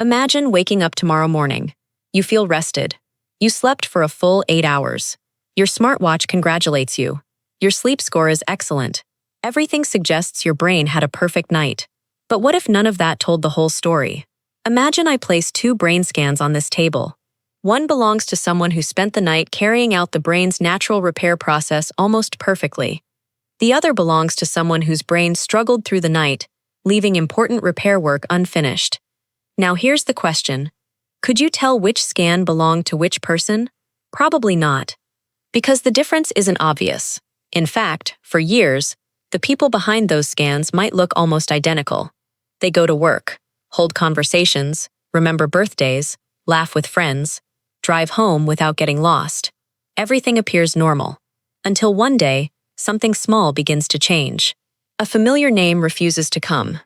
Imagine waking up tomorrow morning. You feel rested. You slept for a full 8 hours. Your smartwatch congratulates you. Your sleep score is excellent. Everything suggests your brain had a perfect night. But what if none of that told the whole story? Imagine I place two brain scans on this table. One belongs to someone who spent the night carrying out the brain's natural repair process almost perfectly. The other belongs to someone whose brain struggled through the night, leaving important repair work unfinished. Now here's the question. Could you tell which scan belonged to which person? Probably not. Because the difference isn't obvious. In fact, for years, the people behind those scans might look almost identical. They go to work, hold conversations, remember birthdays, laugh with friends, drive home without getting lost. Everything appears normal. Until one day, something small begins to change. A familiar name refuses to come.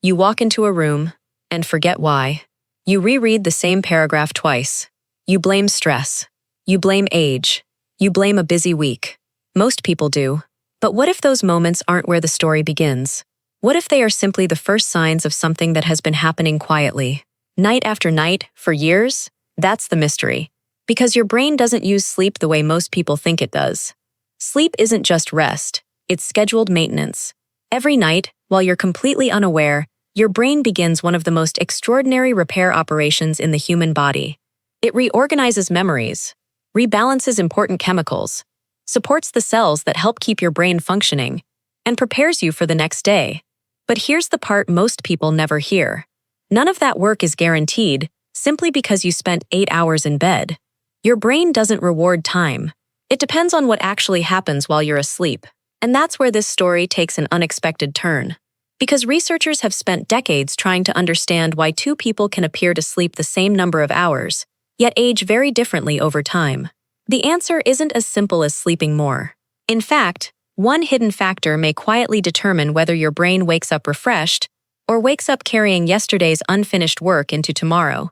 You walk into a room and forget why. You reread the same paragraph twice. You blame stress. You blame age. You blame a busy week. Most people do. But what if those moments aren't where the story begins? What if they are simply the first signs of something that has been happening quietly, night after night, for years? That's the mystery. Because your brain doesn't use sleep the way most people think it does. Sleep isn't just rest, it's scheduled maintenance. Every night, while you're completely unaware, your brain begins one of the most extraordinary repair operations in the human body. It reorganizes memories, rebalances important chemicals, supports the cells that help keep your brain functioning, and prepares you for the next day. But here's the part most people never hear. None of that work is guaranteed, simply because you spent 8 hours in bed. Your brain doesn't reward time. It depends on what actually happens while you're asleep. And that's where this story takes an unexpected turn. Because researchers have spent decades trying to understand why two people can appear to sleep the same number of hours, yet age very differently over time. The answer isn't as simple as sleeping more. In fact, one hidden factor may quietly determine whether your brain wakes up refreshed or wakes up carrying yesterday's unfinished work into tomorrow.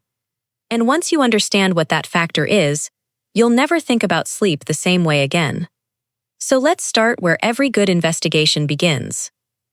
And once you understand what that factor is, you'll never think about sleep the same way again. So let's start where every good investigation begins.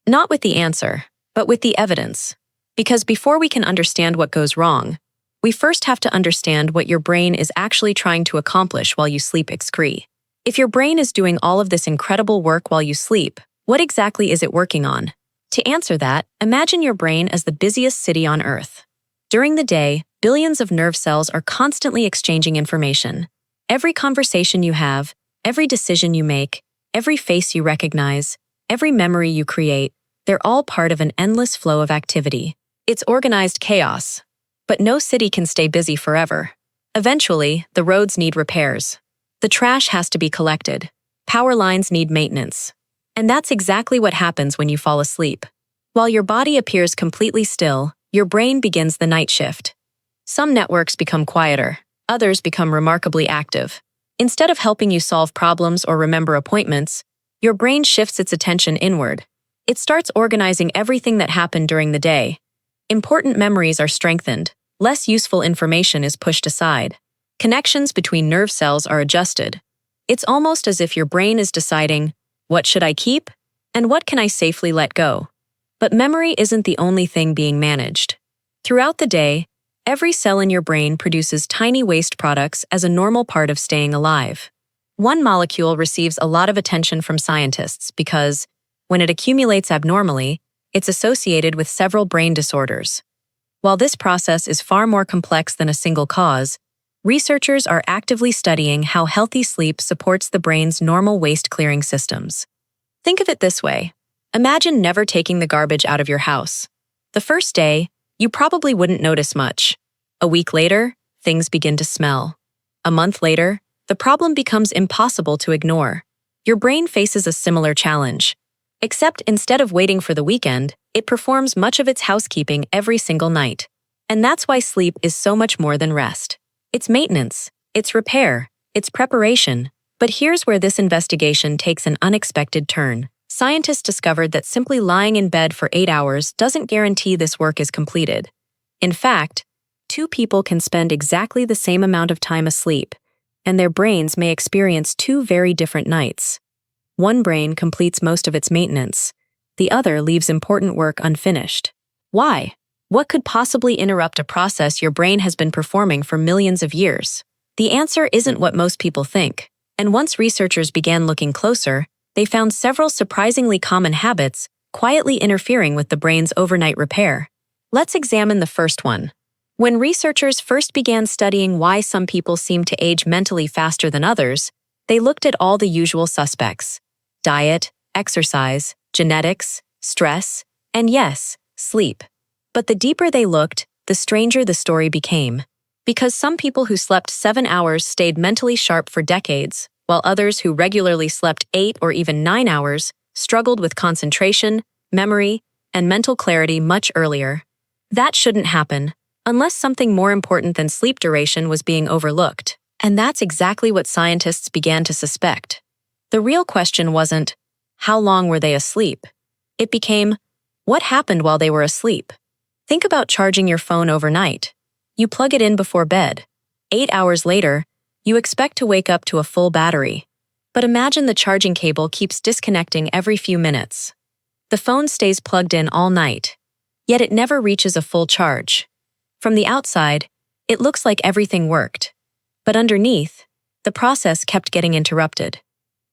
Not with the answer, but with the evidence. Because before we can understand what goes wrong, we first have to understand what your brain is actually trying to accomplish while you sleep excrete. If your brain is doing all of this incredible work while you sleep, what exactly is it working on? To answer that, imagine your brain as the busiest city on Earth. During the day, billions of nerve cells are constantly exchanging information. Every conversation you have, every decision you make, every face you recognize, every memory you create, they're all part of an endless flow of activity. It's organized chaos. But no city can stay busy forever. Eventually, the roads need repairs. The trash has to be collected. Power lines need maintenance. And that's exactly what happens when you fall asleep. While your body appears completely still, your brain begins the night shift. Some networks become quieter. Others become remarkably active. Instead of helping you solve problems or remember appointments, your brain shifts its attention inward. It starts organizing everything that happened during the day. Important memories are strengthened. Less useful information is pushed aside. Connections between nerve cells are adjusted. It's almost as if your brain is deciding, what should I keep? And what can I safely let go? But memory isn't the only thing being managed. Throughout the day, every cell in your brain produces tiny waste products as a normal part of staying alive. One molecule receives a lot of attention from scientists because, when it accumulates abnormally, it's associated with several brain disorders. While this process is far more complex than a single cause, researchers are actively studying how healthy sleep supports the brain's normal waste-clearing systems. Think of it this way. Imagine never taking the garbage out of your house. The first day, you probably wouldn't notice much. A week later, things begin to smell. A month later, the problem becomes impossible to ignore. Your brain faces a similar challenge. Except instead of waiting for the weekend, it performs much of its housekeeping every single night. And that's why sleep is so much more than rest. It's maintenance, it's repair, it's preparation. But here's where this investigation takes an unexpected turn. Scientists discovered that simply lying in bed for 8 hours doesn't guarantee this work is completed. In fact, two people can spend exactly the same amount of time asleep, and their brains may experience two very different nights. One brain completes most of its maintenance. The other leaves important work unfinished. Why? What could possibly interrupt a process your brain has been performing for millions of years? The answer isn't what most people think. And once researchers began looking closer, they found several surprisingly common habits quietly interfering with the brain's overnight repair. Let's examine the first one. When researchers first began studying why some people seem to age mentally faster than others, they looked at all the usual suspects: diet, exercise, genetics, stress, and yes, sleep. But the deeper they looked, the stranger the story became. Because some people who slept 7 hours stayed mentally sharp for decades, while others who regularly slept 8 or even 9 hours struggled with concentration, memory, and mental clarity much earlier. That shouldn't happen, unless something more important than sleep duration was being overlooked. And that's exactly what scientists began to suspect. The real question wasn't, how long were they asleep? It became, what happened while they were asleep? Think about charging your phone overnight. You plug it in before bed. 8 hours later, you expect to wake up to a full battery. But imagine the charging cable keeps disconnecting every few minutes. The phone stays plugged in all night, yet it never reaches a full charge. From the outside, it looks like everything worked. But underneath, the process kept getting interrupted.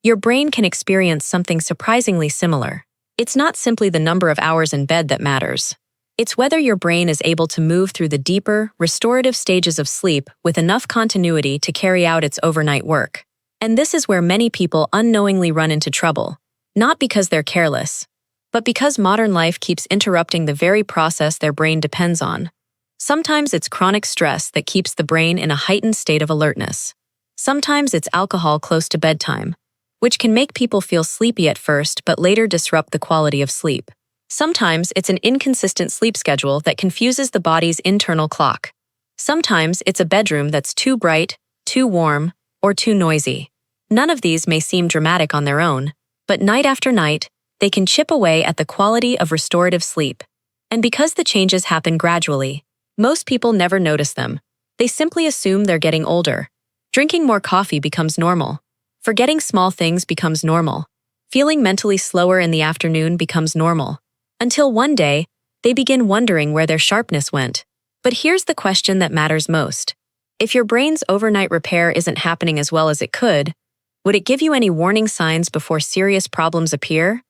Your brain can experience something surprisingly similar. It's not simply the number of hours in bed that matters. It's whether your brain is able to move through the deeper, restorative stages of sleep with enough continuity to carry out its overnight work. And this is where many people unknowingly run into trouble, not because they're careless, but because modern life keeps interrupting the very process their brain depends on. Sometimes it's chronic stress that keeps the brain in a heightened state of alertness. Sometimes it's alcohol close to bedtime, which can make people feel sleepy at first but later disrupt the quality of sleep. Sometimes it's an inconsistent sleep schedule that confuses the body's internal clock. Sometimes it's a bedroom that's too bright, too warm, or too noisy. None of these may seem dramatic on their own, but night after night, they can chip away at the quality of restorative sleep. And because the changes happen gradually, most people never notice them. They simply assume they're getting older. Drinking more coffee becomes normal. Forgetting small things becomes normal. Feeling mentally slower in the afternoon becomes normal. Until one day, they begin wondering where their sharpness went. But here's the question that matters most. If your brain's overnight repair isn't happening as well as it could, would it give you any warning signs before serious problems appear?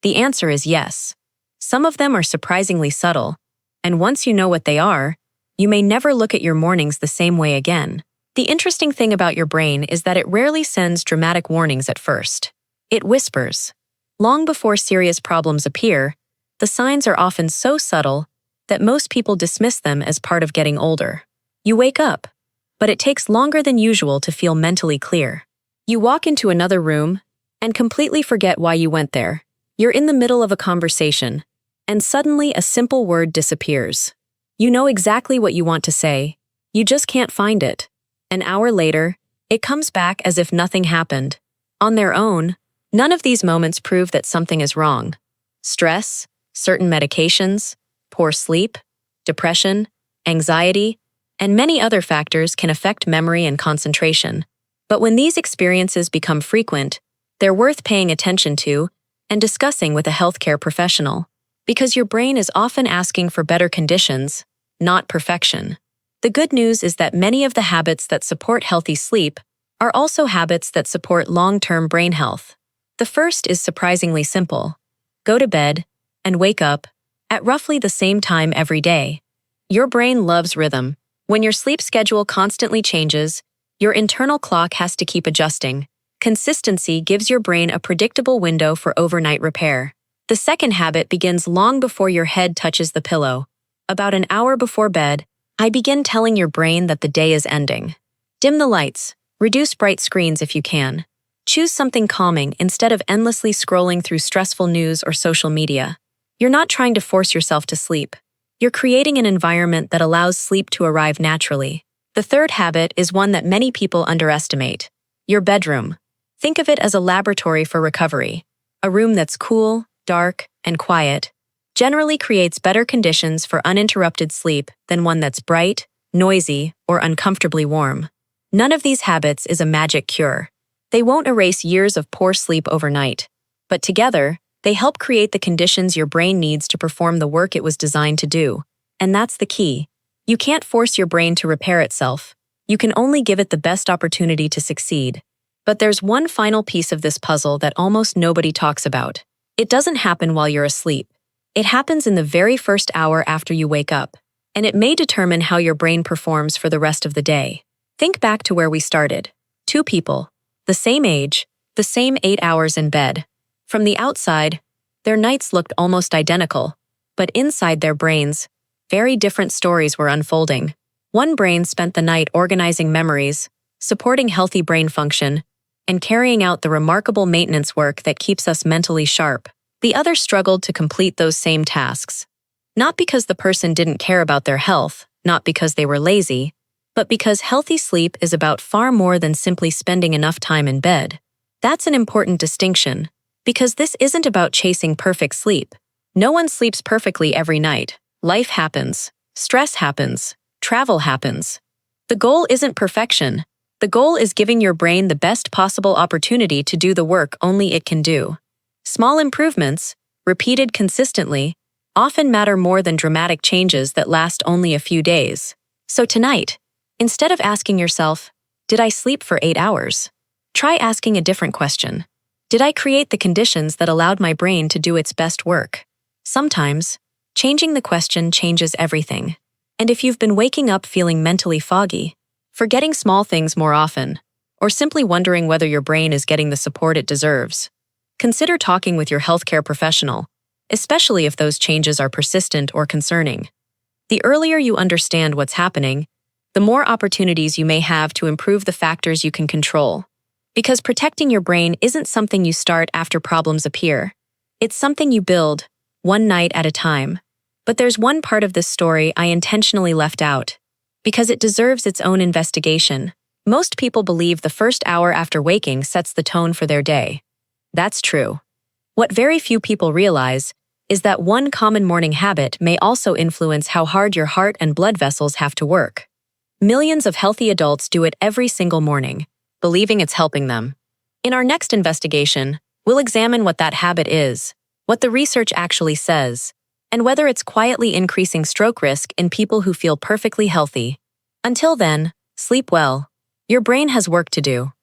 The answer is yes. Some of them are surprisingly subtle, and once you know what they are, you may never look at your mornings the same way again. The interesting thing about your brain is that it rarely sends dramatic warnings at first. It whispers. Long before serious problems appear, the signs are often so subtle that most people dismiss them as part of getting older. You wake up, but it takes longer than usual to feel mentally clear. You walk into another room and completely forget why you went there. You're in the middle of a conversation, and suddenly a simple word disappears. You know exactly what you want to say, you just can't find it. An hour later, it comes back as if nothing happened. On their own, none of these moments prove that something is wrong. Stress, certain medications, poor sleep, depression, anxiety, and many other factors can affect memory and concentration. But when these experiences become frequent, they're worth paying attention to and discussing with a healthcare professional. Because your brain is often asking for better conditions, not perfection. The good news is that many of the habits that support healthy sleep are also habits that support long-term brain health. The first is surprisingly simple. Go to bed and wake up at roughly the same time every day. Your brain loves rhythm. When your sleep schedule constantly changes, your internal clock has to keep adjusting. Consistency gives your brain a predictable window for overnight repair. The second habit begins long before your head touches the pillow. About an hour before bed, I begin telling your brain that the day is ending. Dim the lights, reduce bright screens if you can. Choose something calming instead of endlessly scrolling through stressful news or social media. You're not trying to force yourself to sleep. You're creating an environment that allows sleep to arrive naturally. The third habit is one that many people underestimate. Your bedroom. Think of it as a laboratory for recovery. A room that's cool, dark, and quiet generally creates better conditions for uninterrupted sleep than one that's bright, noisy, or uncomfortably warm. None of these habits is a magic cure. They won't erase years of poor sleep overnight, but together, they help create the conditions your brain needs to perform the work it was designed to do. And that's the key. You can't force your brain to repair itself. You can only give it the best opportunity to succeed. But there's one final piece of this puzzle that almost nobody talks about. It doesn't happen while you're asleep. It happens in the very first hour after you wake up, and it may determine how your brain performs for the rest of the day. Think back to where we started. Two people, the same age, the same 8 hours in bed. From the outside, their nights looked almost identical, but inside their brains, very different stories were unfolding. One brain spent the night organizing memories, supporting healthy brain function, and carrying out the remarkable maintenance work that keeps us mentally sharp. The other struggled to complete those same tasks. Not because the person didn't care about their health, not because they were lazy, but because healthy sleep is about far more than simply spending enough time in bed. That's an important distinction, because this isn't about chasing perfect sleep. No one sleeps perfectly every night. Life happens, stress happens, travel happens. The goal isn't perfection. The goal is giving your brain the best possible opportunity to do the work only it can do. Small improvements, repeated consistently, often matter more than dramatic changes that last only a few days. So tonight, instead of asking yourself, "Did I sleep for 8 hours?" Try asking a different question. Did I create the conditions that allowed my brain to do its best work? Sometimes, changing the question changes everything. And if you've been waking up feeling mentally foggy, forgetting small things more often, or simply wondering whether your brain is getting the support it deserves, consider talking with your healthcare professional, especially if those changes are persistent or concerning. The earlier you understand what's happening, the more opportunities you may have to improve the factors you can control. Because protecting your brain isn't something you start after problems appear. It's something you build, one night at a time. But there's one part of this story I intentionally left out, because it deserves its own investigation. Most people believe the first hour after waking sets the tone for their day. That's true. What very few people realize is that one common morning habit may also influence how hard your heart and blood vessels have to work. Millions of healthy adults do it every single morning, believing it's helping them. In our next investigation, we'll examine what that habit is, what the research actually says, and whether it's quietly increasing stroke risk in people who feel perfectly healthy. Until then, sleep well. Your brain has work to do.